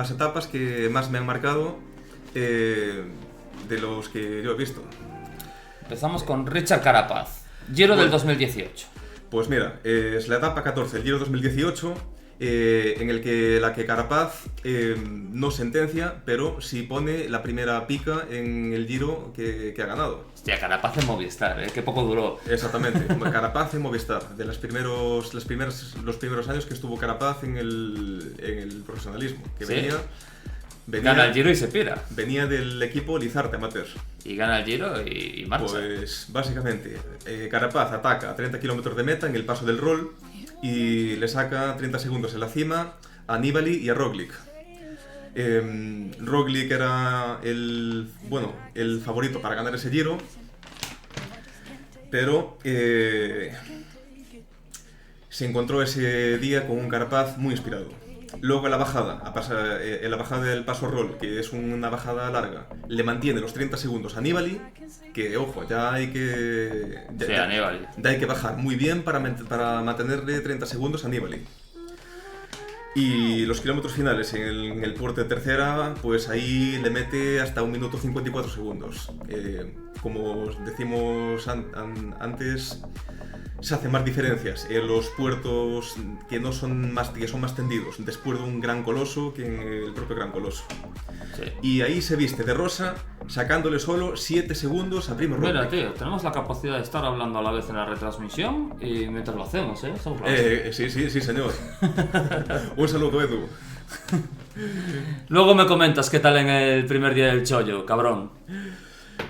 las etapas que más me han marcado de los que yo he visto. Empezamos con Richard Carapaz, Giro del 2018. Pues mira, es la etapa 14 del Giro 2018, en el que Carapaz no sentencia, pero sí pone la primera pica en el Giro que ha ganado. Hostia, Carapaz en Movistar, qué poco duró. Exactamente, Carapaz en Movistar, de los primeros años que estuvo Carapaz en el profesionalismo, que Sí. venía, Gana el Giro y se pira. venía del equipo Lizarte Amateur. Y gana el Giro y marcha. Pues básicamente, Carapaz ataca a 30 kilómetros de meta en el paso del Rol y le saca 30 segundos en la cima a Nibali y a Roglic. Roglic era el favorito para ganar ese Giro, pero se encontró ese día con un Carapaz muy inspirado. Luego en la bajada del paso Rol, que es una bajada larga, le mantiene los 30 segundos a Nibali, que ojo, ya hay que bajar muy bien para mantenerle 30 segundos a Nibali. Y los kilómetros finales en el puerto de tercera, pues ahí le mete hasta 1 minuto 54 segundos. Como decimos antes, se hacen más diferencias en los puertos que son más tendidos después de un gran coloso que en el propio gran coloso. Sí. Y ahí se viste de rosa, sacándole solo 7 segundos a Primo Roglic. Mira, tío, tenemos la capacidad de estar hablando a la vez en la retransmisión y mientras lo hacemos, Somos Sí, señor. Un saludo, Edu. Luego me comentas qué tal en el primer día del chollo, cabrón.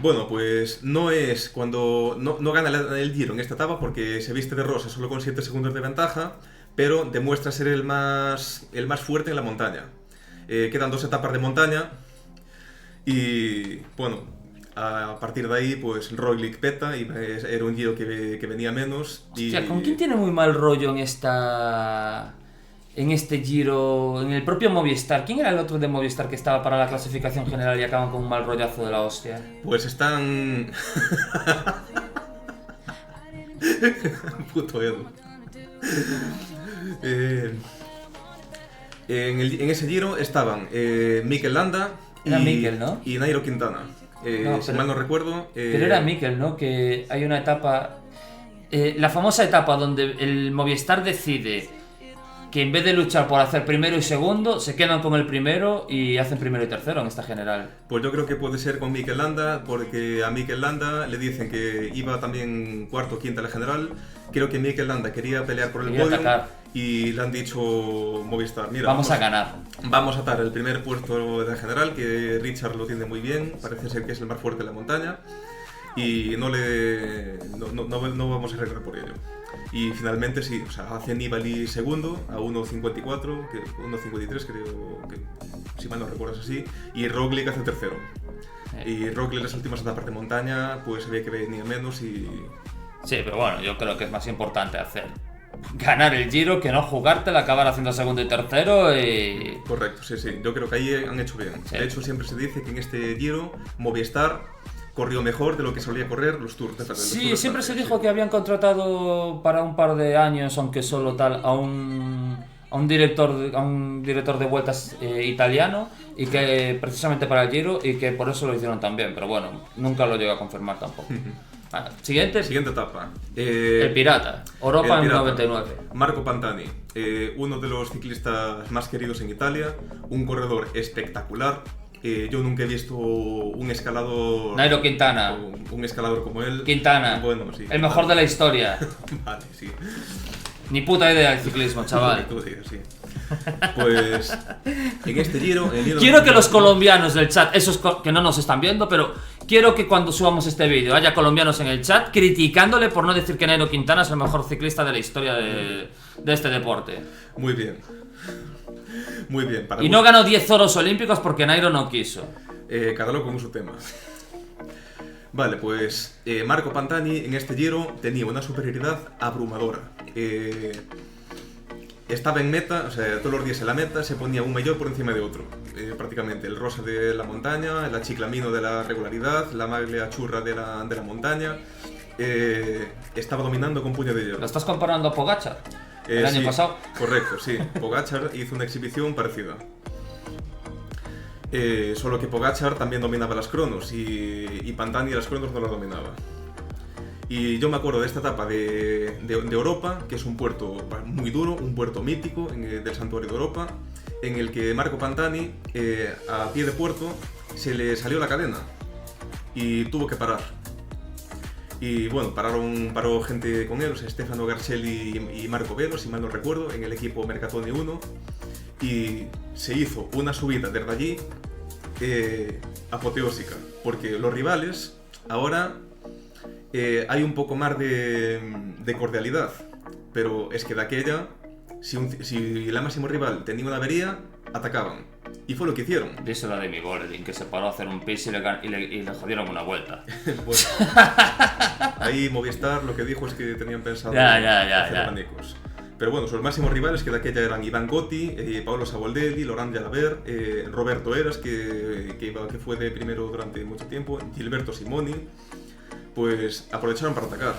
Bueno, pues no es cuando no gana el Giro en esta etapa porque se viste de rosa solo con 7 segundos de ventaja, pero demuestra ser el más fuerte en la montaña. Quedan 2 etapas de montaña y bueno, a partir de ahí pues Roglic peta y era un Giro que venía menos. Hostia, ¿con quién tiene muy mal rollo en este Giro, en el propio Movistar? ¿Quién era el otro de Movistar que estaba para la clasificación general y acaban con un mal rollazo de la hostia? Pues están... Puto Edu. En ese Giro estaban Mikel Landa y Nairo Quintana. Si mal no recuerdo... Pero era Mikel, ¿no? Que hay una etapa... la famosa etapa donde el Movistar decide que en vez de luchar por hacer primero y segundo, se quedan con el primero y hacen primero y tercero en esta general. Pues yo creo que puede ser con Mikel Landa, porque a Mikel Landa le dicen que iba también cuarto o quinta en la general. Creo que Mikel Landa quería pelear por el podio y le han dicho Movistar, mira, vamos a ganar. Vamos a atar el primer puesto de la general, que Richard lo tiene muy bien, parece ser que es el más fuerte de la montaña, y no vamos a arreglar por ello. Y finalmente sí, o sea, hace Nibali segundo a 1.54, 1.53 creo que, si mal no recuerdo es así, y Roglic hace tercero. Y Roglic en las últimas etapas de montaña pues había que venir menos y... Sí, pero bueno, yo creo que es más importante ganar el Giro que no jugártela, acabar haciendo segundo y tercero y... Correcto, sí, yo creo que ahí han hecho bien. Sí. De hecho siempre se dice que en este Giro Movistar corrió mejor de lo que solía correr los Tours de Francia. Sí, siempre se dijo que habían contratado para un par de años, aunque solo tal, a un director de vueltas italiano, y que precisamente para el Giro, y que por eso lo hicieron tan bien, pero bueno, nunca lo llegó a confirmar tampoco. Siguiente etapa. El Pirata, Europa en 99. Marco Pantani, uno de los ciclistas más queridos en Italia, un corredor espectacular. Yo nunca he visto un escalador... Nairo Quintana. Un escalador como él. Quintana. Bueno, sí. El mejor de la historia. Vale, sí. Ni puta idea del ciclismo, chaval. Tú digas, sí. Pues en este Giro... Quiero que los colombianos del chat, esos que no nos están viendo, pero quiero que cuando subamos este vídeo haya colombianos en el chat criticándole por no decir que Nairo Quintana es el mejor ciclista de la historia de este deporte. Muy bien. Muy bien. Y no ganó 10 oros olímpicos porque Nairo no quiso. Cada loco con su tema. Vale, pues Marco Pantani en este Giro tenía una superioridad abrumadora. Estaba en meta, o sea, todos los días en la meta se ponía un maillot por encima de otro. Prácticamente el rosa de la montaña, el achiclamino de la regularidad, la maglia churra de la montaña. Estaba dominando con puño de hierro. ¿Lo estás comparando a Pogačar? El año pasado. Correcto, sí. Pogačar hizo una exhibición parecida. Solo que Pogačar también dominaba las cronos y Pantani las cronos no las dominaba. Y yo me acuerdo de esta etapa de Europa, que es un puerto muy duro, un puerto mítico del Santuario de Europa, en el que Marco Pantani, a pie de puerto, se le salió la cadena y tuvo que parar. Y bueno, paró gente con él, o sea, Stefano Garcelli y Marco Velo, si mal no recuerdo, en el equipo Mercatone 1, y se hizo una subida desde allí apoteósica, porque los rivales ahora hay un poco más de cordialidad, pero es que de aquella, si el máximo rival tenía una avería, atacaban. Y fue lo que hicieron. Dice la de mi Boledin, que se paró a hacer un pis y le jodieron una vuelta. Bueno, ahí Movistar lo que dijo es que tenían pensado hacer abanicos. Pero bueno, sus máximos rivales que de aquella eran Iván Gotti, Paolo Savoldelli, Laurent Jalabert, Roberto Heras, que fue de primero durante mucho tiempo, Gilberto Simoni, pues aprovecharon para atacar.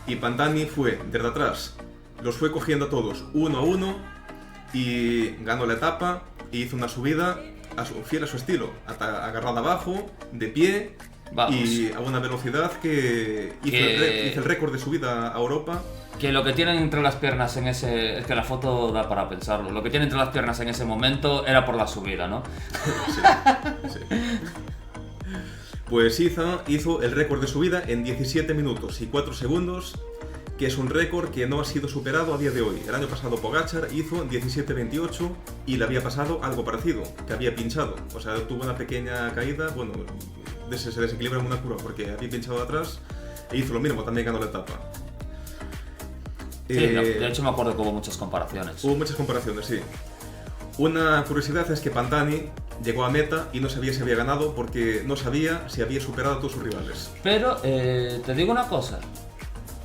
Y Pantani fue desde atrás, los fue cogiendo a todos uno a uno y ganó la etapa y hizo una subida fiel a su estilo, agarrada abajo, de pie. Vamos. Y a una velocidad que hizo el récord de subida a Europa. Que lo que tienen entre las piernas en ese... Es que la foto da para pensarlo. Lo que tiene entre las piernas en ese momento era por la subida, ¿no? Sí. Pues hizo el récord de subida en 17 minutos y 4 segundos, que es un récord que no ha sido superado a día de hoy. El año pasado Pogačar hizo 17:28 y le había pasado algo parecido, que había pinchado. O sea, tuvo una pequeña caída, bueno, se desequilibra en una curva porque había pinchado de atrás e hizo lo mismo, también ganó la etapa. Sí, de hecho me acuerdo que hubo muchas comparaciones. Hubo muchas comparaciones, sí. Una curiosidad es que Pantani llegó a meta y no sabía si había ganado porque no sabía si había superado a todos sus rivales. Pero te digo una cosa.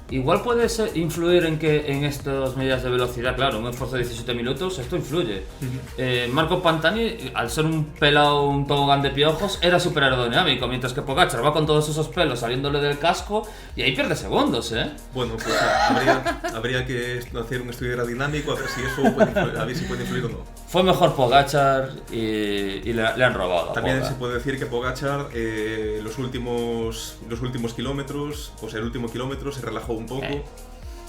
Igual puede influir en estas medidas de velocidad, claro, un esfuerzo de 17 minutos, esto influye. Marco Pantani, al ser un pelado, un tobogán de piojos, era súper aerodinámico, mientras que Pogačar va con todos esos pelos saliéndole del casco y ahí pierde segundos, ¿eh? Bueno, pues habría que hacer un estudio aerodinámico a ver si eso puede influir o no. Fue mejor Pogačar y le han robado. También se puede decir que Pogačar los últimos kilómetros, o sea, el último kilómetro se relajó un poco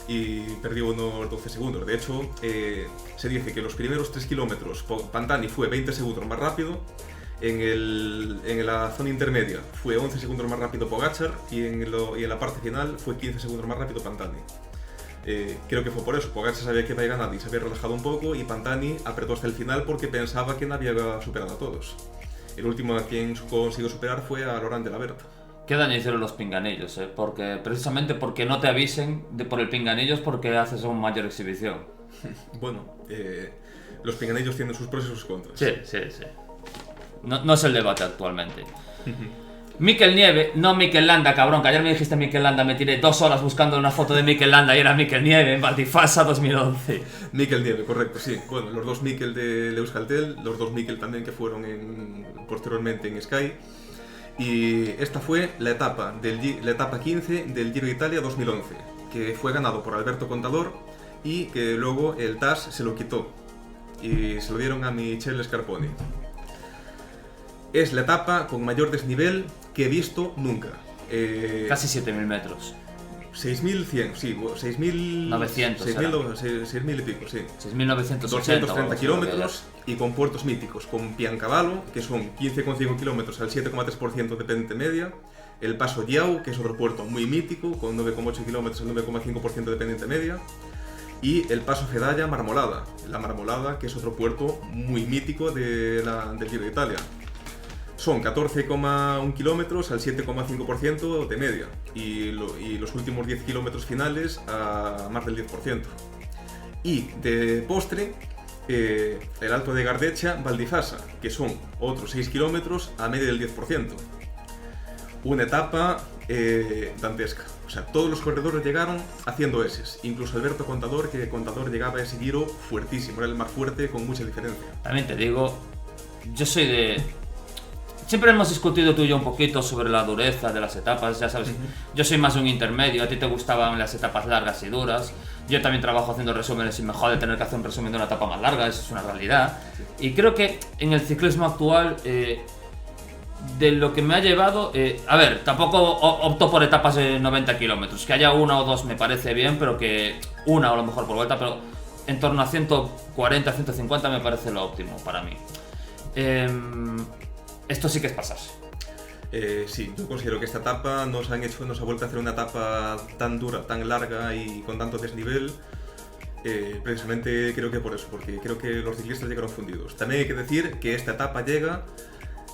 y perdió unos 12 segundos. De hecho, se dice que los primeros 3 kilómetros Pantani fue 20 segundos más rápido, en la zona intermedia fue 11 segundos más rápido Pogačar y en la parte final fue 15 segundos más rápido Pantani. Creo que fue por eso, Pogačar sabía que iba a ganar y se había relajado un poco y Pantani apretó hasta el final porque pensaba que no había superado a todos. El último a quien consiguió superar fue a Laurent Jalabert. ¿Qué daño hicieron los pinganillos? Precisamente porque no te avisen por el pinganillos porque haces una mayor exhibición. Bueno, los pinganillos tienen sus pros y sus contras. Sí. No es el debate actualmente. Mikel Nieve, no Mikel Landa, cabrón, que ayer me dijiste Mikel Landa, me tiré 2 horas buscando una foto de Mikel Landa y era Mikel Nieve en Valdifasa 2011. Mikel Nieve, correcto, sí. Bueno, los dos Mikel de Euskaltel, los dos Mikel también que fueron posteriormente en Sky. Y esta fue la etapa 15 del Giro de Italia 2011, que fue ganado por Alberto Contador y que luego el TAS se lo quitó y se lo dieron a Michele Scarponi. Es la etapa con mayor desnivel que he visto nunca. Casi 7.000 metros. 6.100, sí, 6.900. 6.000 y pico, sí. 6.980. 230 kilómetros y con puertos míticos, con Piancavallo, que son 15,5 kilómetros al 7,3% de pendiente media, el Paso Diao, que es otro puerto muy mítico, con 9,8 kilómetros al 9,5% de pendiente media, y el Paso Fedaya Marmolada, la Marmolada, que es otro puerto muy mítico del Giro de Italia. Son 14,1 kilómetros al 7,5% de media y los últimos 10 kilómetros finales a más del 10%. Y de postre, el Alto de Gardecha Valdifasa, que son otros 6 kilómetros a media del 10%. Una etapa dantesca. O sea, todos los corredores llegaron haciendo S's, incluso Alberto Contador, que Contador llegaba a ese giro fuertísimo, era el más fuerte con mucha diferencia. También te digo, yo soy de... Siempre hemos discutido tú y yo un poquito sobre la dureza de las etapas, ya sabes, yo soy más de un intermedio, a ti te gustaban las etapas largas y duras. Yo también trabajo haciendo resúmenes y me jode tener que hacer un resumen de una etapa más larga, eso es una realidad. Y creo que en el ciclismo actual, de lo que me ha llevado... a ver, tampoco opto por etapas de 90 kilómetros, que haya una o dos me parece bien, pero que una o a lo mejor por vuelta, pero en torno a 140, 150 me parece lo óptimo para mí. Esto sí que es pasarse. Sí, yo considero que esta etapa nos ha vuelto a hacer una etapa tan dura, tan larga y con tanto desnivel, precisamente creo que por eso, porque creo que los ciclistas llegaron fundidos. También hay que decir que esta etapa llega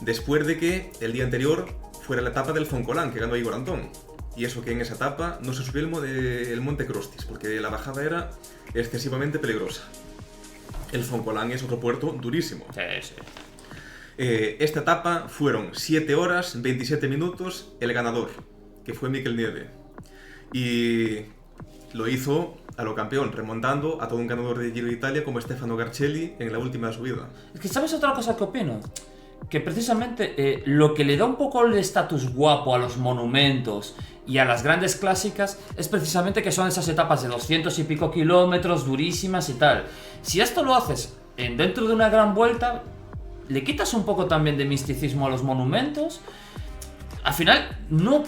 después de que el día anterior fuera la etapa del Foncolán, que ganó Igor Antón. Y eso que en esa etapa no se subió el Monte Crostis, porque la bajada era excesivamente peligrosa. El Foncolán es otro puerto durísimo. Sí, sí. Esta etapa fueron 7 horas, 27 minutos, el ganador, que fue Mikel Nieve. Y lo hizo a lo campeón, remontando a todo un ganador de Giro de Italia como Stefano Garcelli en la última subida. Es que ¿sabes otra cosa que opino? Que precisamente lo que le da un poco el estatus guapo a los monumentos y a las grandes clásicas es precisamente que son esas etapas de 200 y pico kilómetros, durísimas y tal. Si esto lo haces dentro de una gran vuelta, le quitas un poco también de misticismo a los monumentos. Al final, no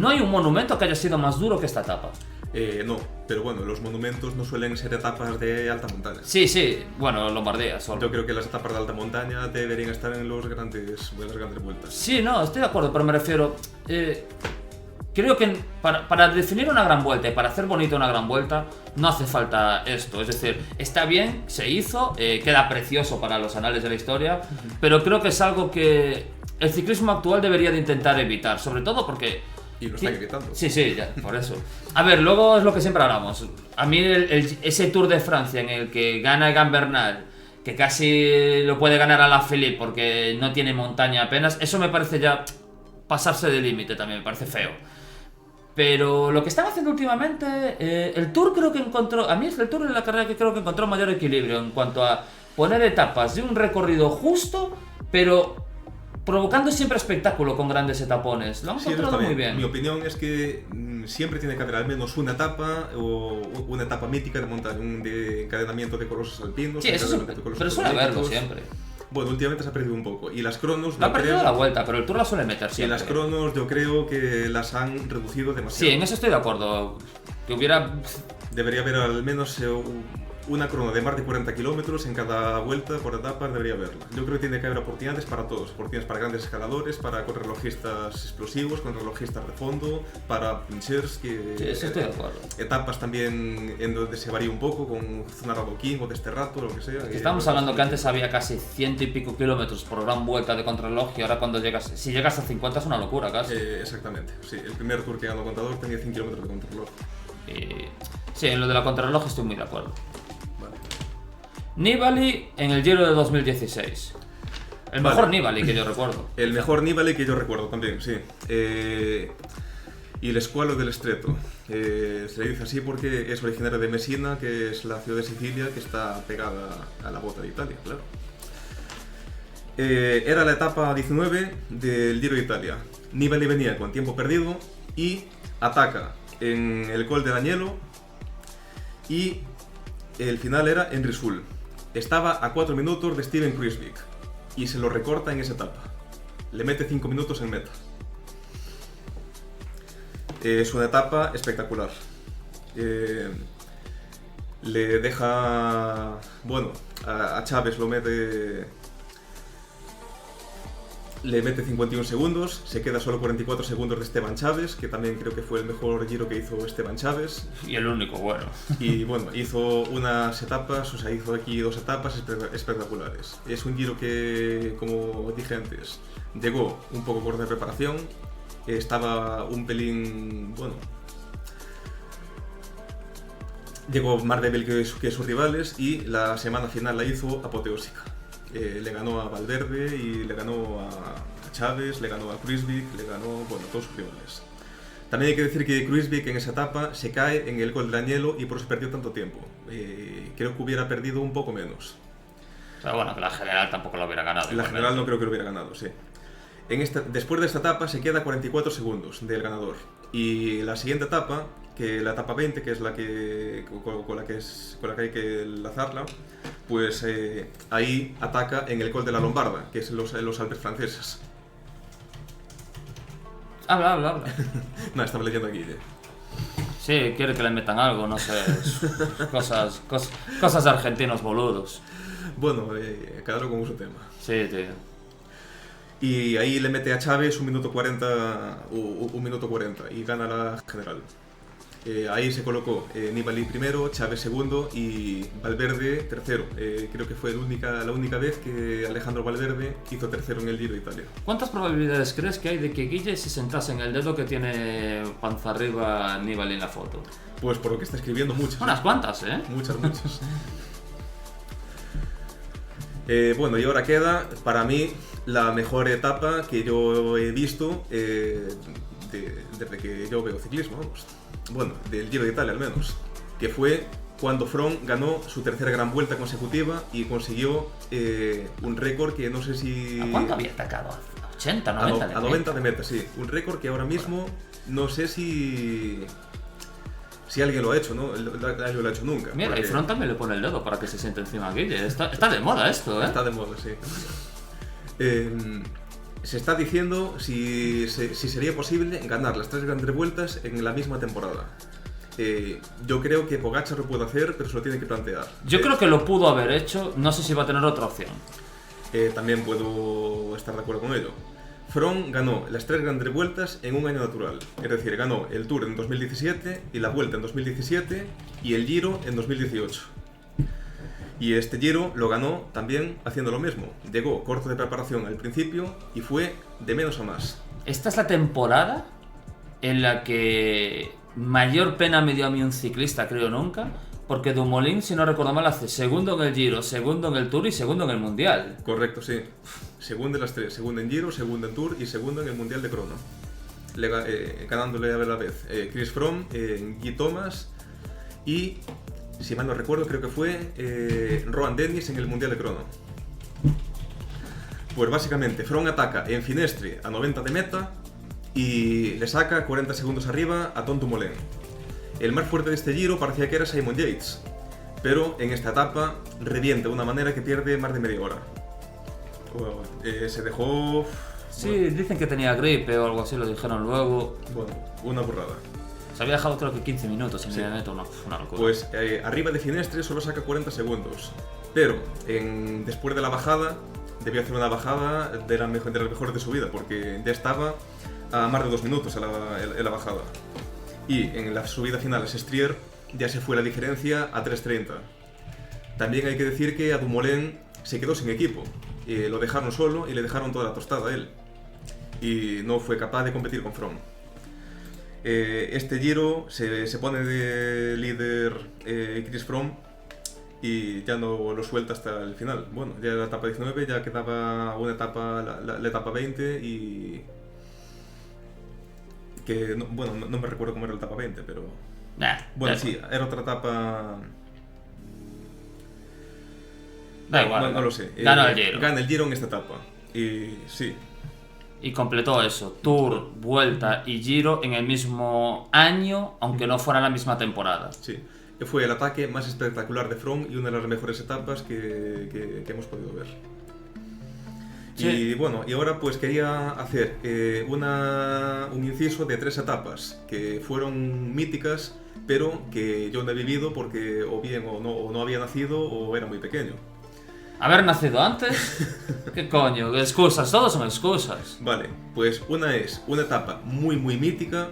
hay un monumento que haya sido más duro que esta etapa. No, pero bueno, los monumentos no suelen ser etapas de alta montaña. Sí, bueno, Lombardía solo. Yo creo que las etapas de alta montaña deberían estar en las grandes vueltas. Sí, no, estoy de acuerdo, pero me refiero... creo que para definir una gran vuelta y para hacer bonita una gran vuelta no hace falta esto. Es decir, está bien, se hizo, queda precioso para los anales de la historia, pero creo que es algo que el ciclismo actual debería de intentar evitar, sobre todo porque... Y lo están evitando. Sí, ya, por eso. A ver, luego es lo que siempre hablamos. A mí ese Tour de Francia en el que gana Egan Bernal, que casi lo puede ganar a la Philippe porque no tiene montaña apenas, eso me parece ya pasarse de límite también, me parece feo. Pero lo que están haciendo últimamente, el Tour creo que encontró, a mí es el Tour de la carrera que creo que encontró mayor equilibrio en cuanto a poner etapas de un recorrido justo, pero provocando siempre espectáculo con grandes etapones. Lo han encontrado muy bien. Mi opinión es que siempre tiene que haber al menos una etapa o una etapa mítica de montaña, un de encadenamiento de colosos alpinos. Sí, eso pero suele haberlo siempre. Bueno, últimamente se ha perdido un poco. Y las cronos... Lo ha perdido la vuelta, pero el Tour la suele meter siempre. Y las cronos yo creo que las han reducido demasiado. Sí, en eso estoy de acuerdo. Que hubiera... Debería haber al menos una crono de más de 40 kilómetros en cada vuelta por etapa, debería haberla. Yo creo que tiene que haber oportunidades para todos. Oportunidades para grandes escaladores, para contrarrelojistas explosivos, contrarrelojistas de fondo, para pinchers que... Sí, eso estoy de acuerdo. Etapas también en donde se varía un poco, con zona Radoquín o de este rato, lo que sea. Estamos hablando que antes había casi 100 y pico kilómetros por gran vuelta de contrarreloj y ahora cuando llegas... Si llegas a 50 es una locura casi. Exactamente, sí. El primer Tour que ganó Contador tenía 100 kilómetros de contrarreloj. Sí, en lo de la contrarreloj estoy muy de acuerdo. Nibali en el Giro de 2016. El mejor Nibali que yo recuerdo. El mejor Nibali que yo recuerdo también, sí. Y el Squalo del Estreto. Se le dice así porque es originario de Messina, que es la ciudad de Sicilia que está pegada a la bota de Italia, claro. Era la etapa 19 del Giro de Italia. Nibali venía con tiempo perdido y ataca en el Col del Agnello y el final era en Risul. Estaba a 4 minutos de Steven Kruijswijk y se lo recorta en esa etapa. Le mete 5 minutos en meta. Es una etapa espectacular. Le deja... Bueno, a Chaves le mete 51 segundos, se queda solo 44 segundos de Esteban Chaves, que también creo que fue el mejor Giro que hizo Esteban Chaves. Y el único bueno. Y bueno, hizo unas etapas, o sea, hizo aquí 2 etapas espectaculares. Es un Giro que, como dije antes, llegó un poco corto de preparación, estaba un pelín, bueno, llegó más débil que sus rivales y la semana final la hizo apoteósica. Le ganó a Valverde y le ganó a Chaves, le ganó a Kruijswijk, le ganó, bueno, a todos sus rivales. También hay que decir que Kruijswijk en esa etapa se cae en el Col del Agnello y por eso perdió tanto tiempo. Creo que hubiera perdido un poco menos. Pero bueno, que la general tampoco lo hubiera ganado. La general no creo que lo hubiera ganado, sí. Después de esta etapa se queda 44 segundos del ganador. Y la siguiente etapa, que la etapa 20, que es la que con la que hay que enlazarla, pues ahí ataca en el Col de la Lombarda, que es los Alpes franceses. Habla. No, estaba leyendo aquí. Sí, quiere que le metan algo, no sé. Cosas de argentinos boludos. Bueno, cada uno con su tema. Sí, tío. Y ahí le mete a Chávez un minuto 40 y gana la general. Ahí se colocó Nibali primero, Chávez segundo y Valverde tercero. Creo que fue la única vez que Alejandro Valverde hizo tercero en el Giro de Italia. ¿Cuántas probabilidades crees que hay de que Guille se sentase en el dedo que tiene panza arriba Nibali en la foto? Pues por lo que está escribiendo, muchas. Unas cuantas, ¿eh? Muchas. Bueno, y ahora queda, para mí, la mejor etapa que yo he visto desde que yo veo ciclismo, vamos. Bueno, del Giro de Italia al menos, que fue cuando Froome ganó su tercera gran vuelta consecutiva y consiguió un récord que no sé si... ¿A cuánto había atacado? ¿A 80, 90? A 90 de meta, sí. Un récord que ahora mismo no sé si alguien lo ha hecho, ¿no? Alguien lo ha hecho nunca. Mira, porque... y Froome también le pone el dedo para que se siente encima a Guille. Está de moda esto, ¿eh? Está de moda, sí. Se está diciendo si sería posible ganar las 3 grandes vueltas en la misma temporada. Yo creo que Pogačar lo puede hacer, pero se lo tiene que plantear. Yo creo que lo pudo haber hecho, no sé si va a tener otra opción. También puedo estar de acuerdo con ello. Froome ganó las 3 grandes vueltas en un año natural. Es decir, ganó el Tour en 2017 y la Vuelta en 2017 y el Giro en 2018. Y este Giro lo ganó también haciendo lo mismo. Llegó corto de preparación al principio y fue de menos a más. Esta es la temporada en la que mayor pena me dio a mí un ciclista, creo nunca, porque Dumoulin, si no recuerdo mal, hace segundo en el Giro, segundo en el Tour y segundo en el Mundial. Correcto, sí. Segundo en las 3, segundo en Giro, segundo en Tour y segundo en el Mundial de Crono. Ganándole a la vez Chris Froome, Guy Thomas y... si mal no recuerdo, creo que fue Rohan Dennis en el Mundial de Crono. Pues básicamente, Froome ataca en Finestre a 90 de meta y le saca 40 segundos arriba a Tom Dumoulin. El más fuerte de este Giro parecía que era Simon Yates, pero en esta etapa revienta de una manera que pierde más de media hora. Se dejó... Sí, bueno, dicen que tenía gripe o algo así, lo dijeron luego. Bueno, una burrada. Se había dejado creo que 15 minutos en medio metro, una locura. Pues arriba de Finestre solo saca 40 segundos, pero después de la bajada, debió hacer una bajada de las mejores de su vida, porque ya estaba a más de 2 minutos en la bajada. Y en la subida final a Sestriere ya se fue la diferencia a 3:30. También hay que decir que a Dumoulin se quedó sin equipo, lo dejaron solo y le dejaron toda la tostada a él, y no fue capaz de competir con Froome. Este Giro se pone de líder Chris Froome y ya no lo suelta hasta el final. Bueno, ya la etapa 19 ya quedaba una etapa, la etapa 20 y... que no, bueno, no me recuerdo cómo era la etapa 20, pero... bueno, sí, era otra etapa... Da igual. No lo sé. Gana el Giro. Gana el Giro en esta etapa. Y sí. Y completó eso, Tour, Vuelta y Giro en el mismo año, aunque no fuera la misma temporada. Sí, fue el ataque más espectacular de Froome y una de las mejores etapas que hemos podido ver. Sí. Y bueno, y ahora pues quería hacer un inciso de 3 etapas que fueron míticas, pero que yo no he vivido porque o bien o no había nacido o era muy pequeño. ¿Haber nacido antes? ¿Qué coño? Excusas, todos son excusas. Vale, pues una es una etapa muy mítica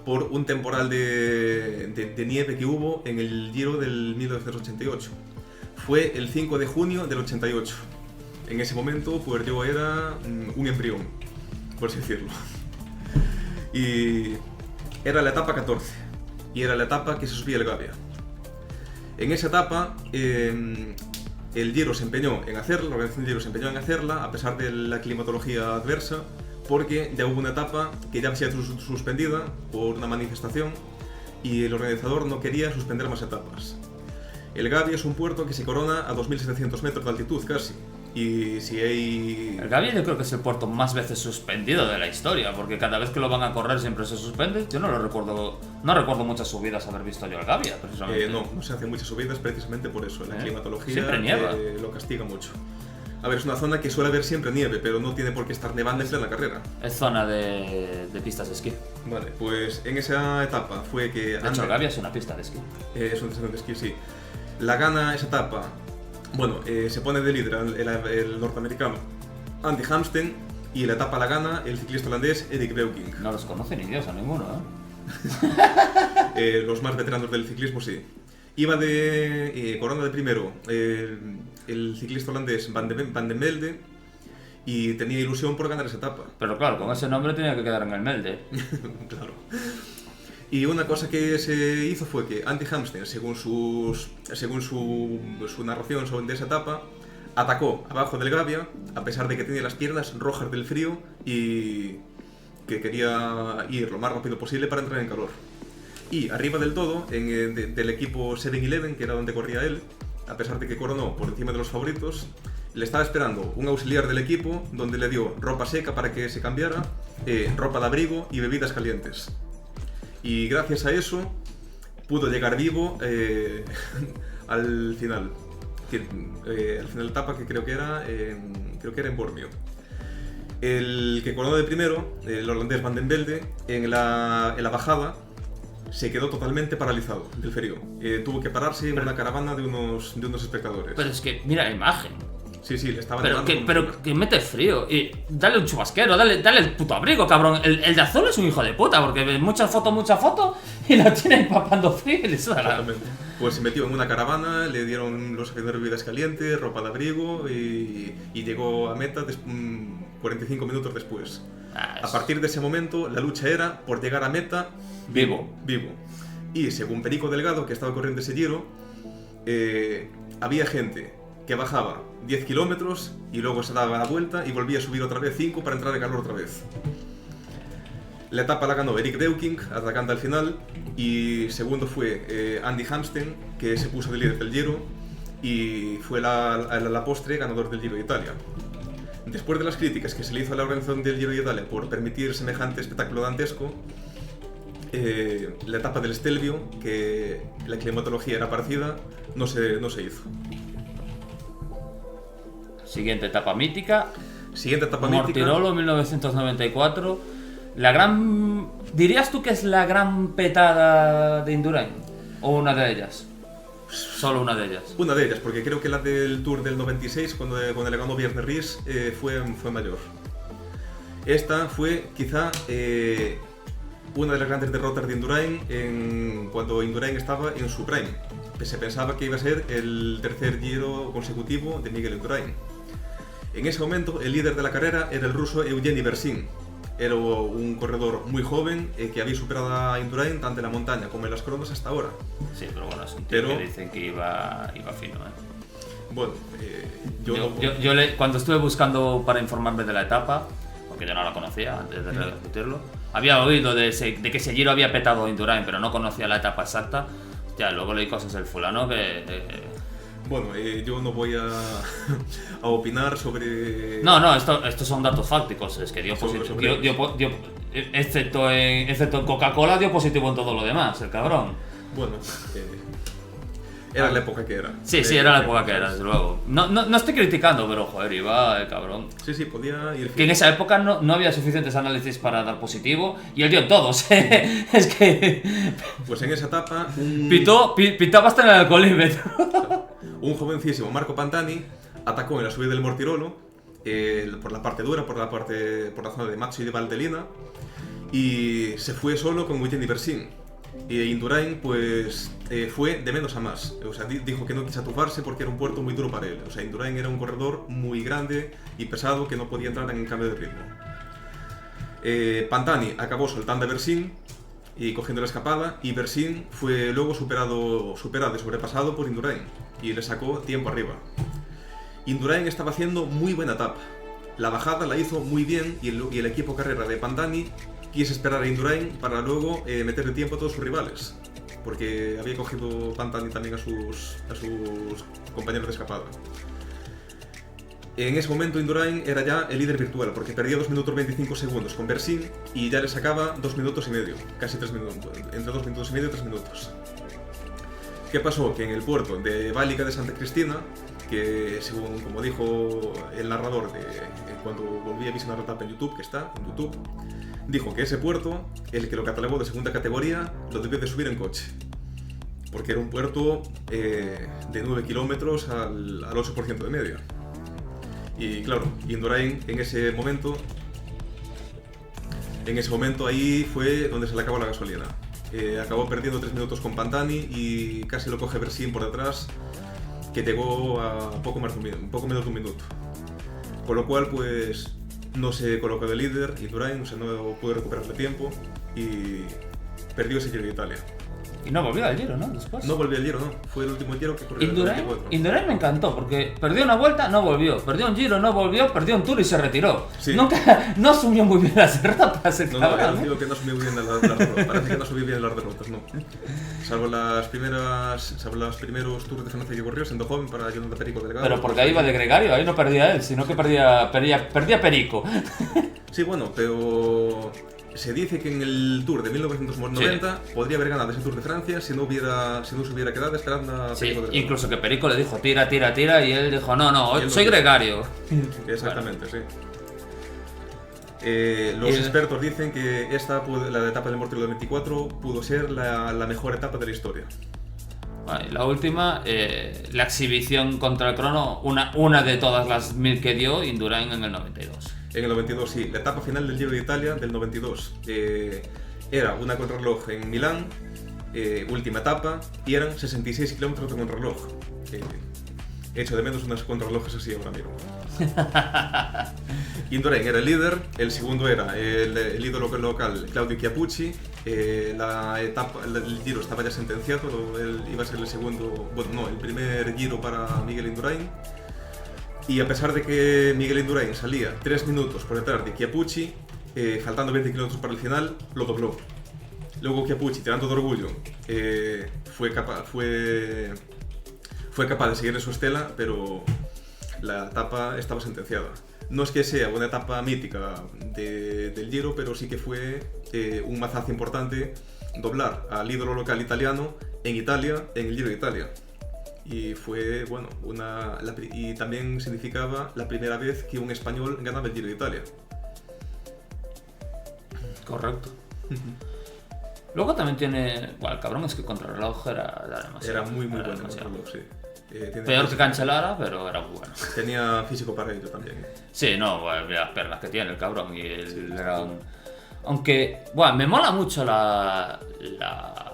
por un temporal de nieve que hubo en el Giro del 1988. Fue el 5 de junio del 88. En ese momento pues yo era un embrión, por así decirlo. Y era la etapa 14 y era la etapa que se subía el Gavia. En esa etapa el Giro se empeñó en hacerla, la organización del Giro se empeñó en hacerla a pesar de la climatología adversa, porque ya hubo una etapa que ya había sido suspendida por una manifestación y el organizador no quería suspender más etapas. El Gavia es un puerto que se corona a 2.700 metros de altitud casi, Y si hay... El Gavia yo creo que es el puerto más veces suspendido de la historia, porque cada vez que lo van a correr siempre se suspende. Yo no recuerdo muchas subidas haber visto yo el Gavia, precisamente. No se hacen muchas subidas precisamente por eso. La climatología siempre nieva. Lo castiga mucho. A ver, es una zona que suele haber siempre nieve, pero no tiene por qué estar nevando en plena carrera. Es zona de pistas de esquí. Vale, pues en esa etapa fue que... De hecho, el Gavia es una pista de esquí. Es una estación de esquí, sí. La gana esa etapa... Bueno, se pone de líder el norteamericano Andy Hamsten, y la etapa la gana el ciclista holandés Erik Breukink. No los conoce ni Dios a ninguno, Los más veteranos del ciclismo, sí. Iba de corona de primero el ciclista holandés Van den Velde, y tenía ilusión por ganar esa etapa. Pero claro, con ese nombre tenía que quedar en el Melde. Claro. Y una cosa que se hizo fue que Andy Hamsten, según su narración sobre esa etapa, atacó abajo del Gavia, a pesar de que tenía las piernas rojas del frío y que quería ir lo más rápido posible para entrar en calor. Y arriba del todo, del equipo 7-Eleven, que era donde corría él, a pesar de que coronó por encima de los favoritos, le estaba esperando un auxiliar del equipo donde le dio ropa seca para que se cambiara, ropa de abrigo y bebidas calientes. Y gracias a eso pudo llegar vivo al final. Al final de etapa, que creo que era en Bormio. El que coronó de primero, el holandés Van den Velde, en la bajada se quedó totalmente paralizado del frío. Tuvo que pararse en una caravana de unos espectadores. Pero es que, mira la imagen. Sí, le estaba pero que mete frío. Y dale un chubasquero, dale el puto abrigo, cabrón. El de azul es un hijo de puta, porque ve mucha foto y lo tiene empapando frío y le suda la... Exactamente. Pues se metió en una caravana, le dieron los bebidas calientes, ropa de abrigo y llegó a meta 45 minutos después. A partir de ese momento, la lucha era por llegar a meta vivo. Y según Perico Delgado, que estaba corriendo ese Giro, había gente que bajaba 10 kilómetros y luego se daba la vuelta y volvía a subir otra vez 5 para entrar en calor otra vez. La etapa la ganó Erik Breukink, atacante al final, y segundo fue Andy Hamsten, que se puso de líder del Giro y fue a la postre ganador del Giro de Italia. Después de las críticas que se le hizo a la organización del Giro de Italia por permitir semejante espectáculo dantesco, la etapa del Stelvio, que la climatología era parecida, no se hizo. Siguiente etapa mítica. Mortirolo, 1994. ¿Dirías tú que es la gran petada de Indurain? ¿O una de ellas? Solo una de ellas. Una de ellas, porque creo que la del Tour del 96, cuando le ganó Bjarne Riis, fue mayor. Esta fue quizá una de las grandes derrotas de Indurain cuando Indurain estaba en su prime. Se pensaba que iba a ser el tercer Giro consecutivo de Miguel Indurain. En ese momento, el líder de la carrera era el ruso Eugeni Bersin. Era un corredor muy joven que había superado a Indurain tanto en la montaña como en las cronos hasta ahora. Sí, pero bueno, es un tío que dicen que iba fino, Bueno, cuando estuve buscando para informarme de la etapa, porque yo no la conocía antes de discutirlo, había oído de que ese Giro había petado Indurain, pero no conocía la etapa exacta. Ya, luego leí cosas del fulano que... Bueno, yo no voy a opinar sobre... No, estos son datos fácticos, es que dio positivo, excepto en Coca-Cola dio positivo en todo lo demás, el cabrón. Bueno, era la época que era. Sí, era la época que era, desde luego. No estoy criticando, pero joder, iba el cabrón. Sí, podía ir... Que en esa época no había suficientes análisis para dar positivo y él dio todos, es que... Pues en esa etapa... Pitaba hasta en el alcoholímetro. Un jovencísimo Marco Pantani atacó en la subida del Mortirolo por la parte dura, por la zona de Mazzo y de Valtellina, y se fue solo con Eugeni Bersin. Y Indurain pues fue de menos a más. O sea, dijo que no quiso atufarse porque era un puerto muy duro para él. O sea, Indurain era un corredor muy grande y pesado que no podía entrar en cambio de ritmo. Pantani acabó soltando a Bersin y cogiendo la escapada, y Bersin fue luego superado y sobrepasado por Indurain y le sacó tiempo arriba. Indurain estaba haciendo muy buena etapa. La bajada la hizo muy bien y el equipo carrera de Pantani quiso esperar a Indurain para luego meterle tiempo a todos sus rivales, porque había cogido Pantani también a sus compañeros de escapada. En ese momento Indurain era ya el líder virtual, porque perdía 2 minutos 25 segundos con Bersin y ya le sacaba 2 minutos y medio, casi 3 minutos, entre 2 minutos y medio y 3 minutos. ¿Qué pasó? Que en el puerto de Bálica de Santa Cristina, que según como dijo el narrador cuando volví a visionar la etapa en YouTube, que está en YouTube, dijo que ese puerto, el que lo catalogó de segunda categoría, lo debió de subir en coche. Porque era un puerto de 9 kilómetros al 8% de media. Y claro, Indurain en ese momento ahí fue donde se le acabó la gasolina. Acabó perdiendo 3 minutos con Pantani y casi lo coge Bersin por detrás, que llegó a poco menos de un minuto. Con lo cual, pues, no se colocó de líder Indurain, o sea, no pudo recuperarle tiempo y perdió ese Giro de Italia. Y no volvió al Giro, ¿no? Después. No volvió al Giro, no. Fue el último Giro que corrió. Indurain me encantó porque perdió una vuelta, no volvió. Perdió un Giro, no volvió. Perdió un Tour y se retiró. Sí. Nunca, no asumió muy bien las derrotas. No, digo que no asumió muy bien las derrotas. Parece que no asumió bien las derrotas, no. Salvo los primeros Tours de Francia que corrió, siendo joven para Jonathan Perico Delgado. Pero porque ahí iba de gregario, ahí no perdía él, sino que perdía Perico. Sí, bueno, pero se dice que en el Tour de 1990 podría haber ganado ese Tour de Francia si no se hubiera quedado esperando a Perico Delgado. Incluso que Perico le dijo tira y él dijo no, soy gregario. Exactamente, bueno. Sí. Los expertos dicen que la etapa del Mortirolo del 24 pudo ser la mejor etapa de la historia. Vale, la última, la exhibición contra el crono, una de todas las 1000 que dio Indurain en el 92. En el 92, sí. La etapa final del Giro de Italia del 92 era una contrarreloj en Milán, última etapa, y eran 66 kilómetros de contrarreloj. Echo de menos unas contrarrelojes así ahora mismo. Indurain era el líder, el segundo era el ídolo local Claudio Chiappucci. El Giro estaba ya sentenciado, él iba a ser el primer Giro para Miguel Indurain. Y a pesar de que Miguel Indurain salía 3 minutos por detrás de Chiappucci, faltando 20 kilómetros para el final, lo dobló. Luego Chiappucci, tirando de orgullo, fue capaz de seguir su estela, pero la etapa estaba sentenciada. No es que sea una etapa mítica del Giro, pero sí que fue un mazazo importante doblar al ídolo local italiano en Italia, en el Giro de Italia. Y fue, bueno, y también significaba la primera vez que un español ganaba el Giro de Italia. Correcto. Luego también tiene... Bueno, el cabrón es que contrarreloj era demasiado. Era muy bueno contrarreloj, sí. Peor que Cancellara, pero era muy bueno. Tenía físico para ello también. Sí, no, las perlas que tiene el cabrón. Y él era un... Aunque, bueno, me mola mucho la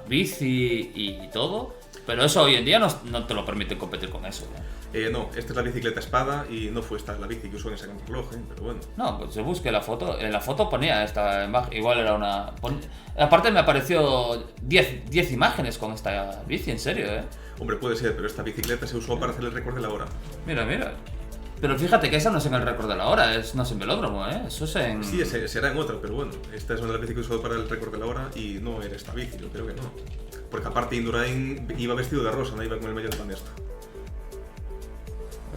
bici y todo, pero eso hoy en día no te lo permite competir con eso, ¿no? No, esta es la bicicleta espada y no fue esta la bici que usó en ese contrarreloj, pero bueno. No, pues se busque la foto. En la foto ponía esta imagen, igual era una... Aparte me apareció 10 imágenes con esta bici, en serio, ¿eh? Hombre, puede ser, pero esta bicicleta se usó para hacer el récord de la hora. Mira. Pero fíjate que esa no es en el récord de la hora, no es en velódromo, ¿eh? Eso es en... Sí, será en otra, pero bueno, esta es una de las bicis que usó para el récord de la hora y no era esta bici, yo creo que no. Porque aparte Indurain iba vestido de rosa, no iba con el maillot de Banesto.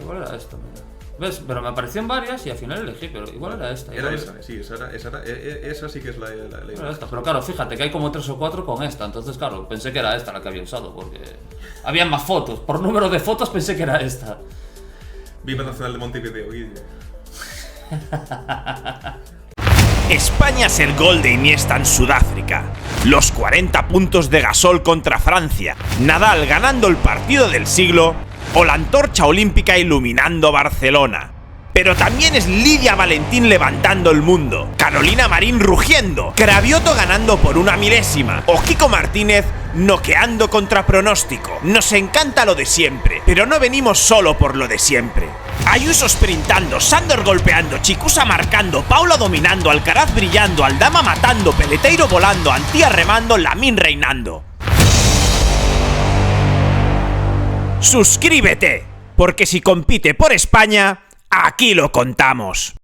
Igual era esta, mira. ¿Ves? Pero me aparecieron varias y al final elegí, pero igual era esta. Era esa, sí, esa sí que es la era esta, pero claro, fíjate que hay como 3 o 4 con esta, entonces claro, pensé que era esta la que había usado, porque había más fotos, por número de fotos pensé que era esta. Viva Nacional de Montevideo, Guille. España ser gol de Iniesta en Sudáfrica. Los 40 puntos de Gasol contra Francia. Nadal ganando el partido del siglo. O la antorcha olímpica iluminando Barcelona. Pero también es Lidia Valentín levantando el mundo, Carolina Marín rugiendo, Cravioto ganando por 1 milésima, o Kiko Martínez noqueando contra pronóstico. Nos encanta lo de siempre, pero no venimos solo por lo de siempre. Ayuso sprintando, Sandor golpeando, Chicusa marcando, Paula dominando, Alcaraz brillando, Aldama matando, Peleteiro volando, Antía remando, Lamín reinando. Suscríbete, porque si compite por España, aquí lo contamos.